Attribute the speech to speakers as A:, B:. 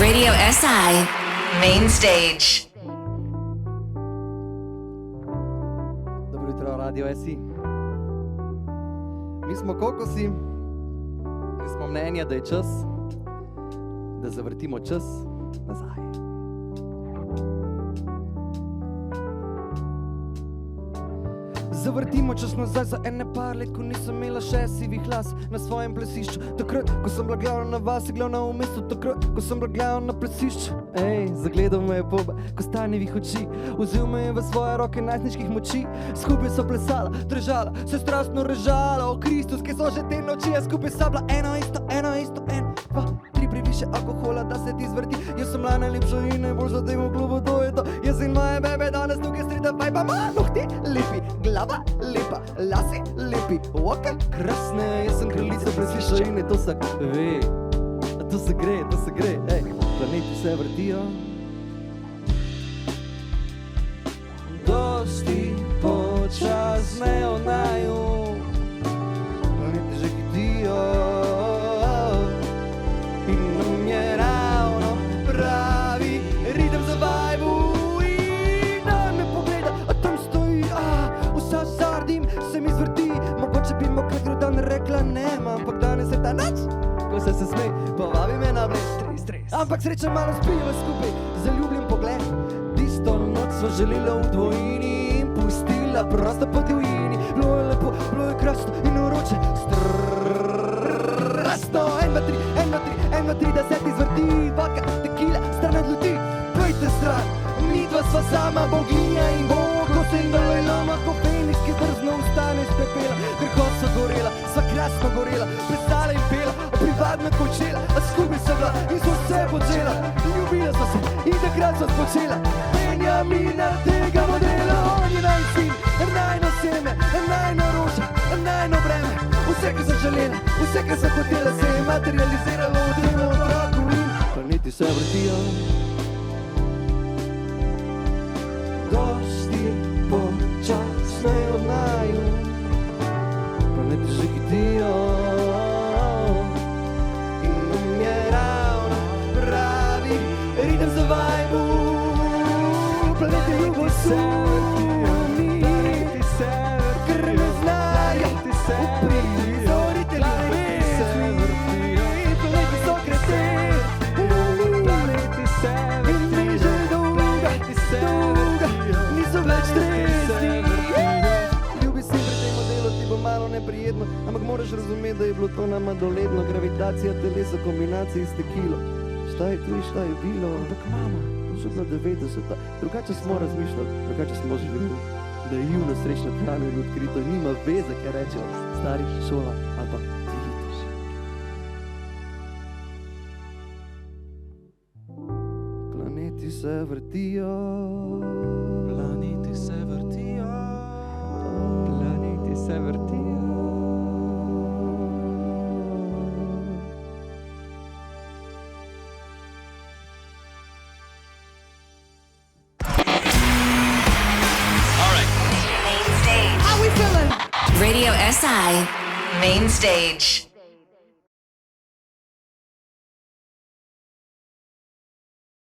A: Radio SI Main Stage.
B: Dobro jutro, Radio SI. Mi smo kokosi in smo mnenja, da je čas, da zavrtimo čas nazaj. Zavrtimo čas nazaj za ene par let, ko nisem imela še sivih las na svojem plesišču. Takrat, ko sem bila glavna na vasi, glavna v mestu. Takrat, ko sem bila glavna na plesišču. Ej, zagledal me je poba, ko stanjevih oči. Vzel me je v svoje roke najstniških moči. Skupaj so plesala, držala, se strastno režala. O Kristus, ki so že te noči, a skupaj so bila eno isto, en, dva, tri, previše alkohola, da se ti zvrti. Jaz sem bila najlepša in najbolj zadev v klubu, to je to. Jaz in moje bebe danes tukaj strita vibe, ma nohti lepi, glava lepa, lase lepi, oka krasne. Jaz sem kraljica presliša in to vsak ve. To se gre, ej, planeti se vrtijo. Dosti počasnejo naju, planeti že hitijo. In nam je ravno pravi ritem za vajbu. In da me pogleda, a tam stoji, vsa zardim se mi zvrti. Mogoče bi mu kakro dan rekla nema, ampak danes je ta noč, ko se smej, povabi me na vles. Ampak sreča malo spiva skupaj, zaljubljen pogled. Tisto noč sva želela v dvojini in pustila prosto po divjini. Bilo je lepo, bilo je krasno in vroče, strastno. 1, 2, 3, da se ti zvrti, vodka, tekila, stran od ljudi. Pojte stran, mi dva sva sama boginja in bog, ko se Dalaj Lama, ko Feniks, ki drzno ustane iz pepela. Krhko so gorela, sva krasno gorela, prestala in pela, privadno kočela, a skupaj sva bila in sva vse počela. Ljubila sva se in takrat sva spočela Benjamina tega modela. On je najsin, najno seme, najno roža, najno breme. Vse, kar sem želela, vse, kar sem hotela, se je materializiralo v tem otroku in planeti se vrtijo. Dosti počasnejo naju, planeti že hitijo. In nam je ravno pravi ritem za vajbu. Planeti ljubosumni, ker ne znajo uprizoriti ljubezni. Planeti so kreteni, in mi že dolga, niso več stresni. Ljubi si pri tem modelu, ti bo malo neprijetno, ampak moraš razumeti, da je bilo to nama doledno. Gravitacija telesa, kombinaciji s tekilo. Šta je tu in šta je bilo? Ampak mama, to so bila 90-ta. Drugače smo razmišljali, drugače smo živeli. Da je juno srečno hrano in odkrito, nima veze, kaj rečejo stari, šola ali pa ti vidiš. Planeti se vrtijo, planeti se vrtijo, planeti se vrtijo.
A: Radio SI Main Stage.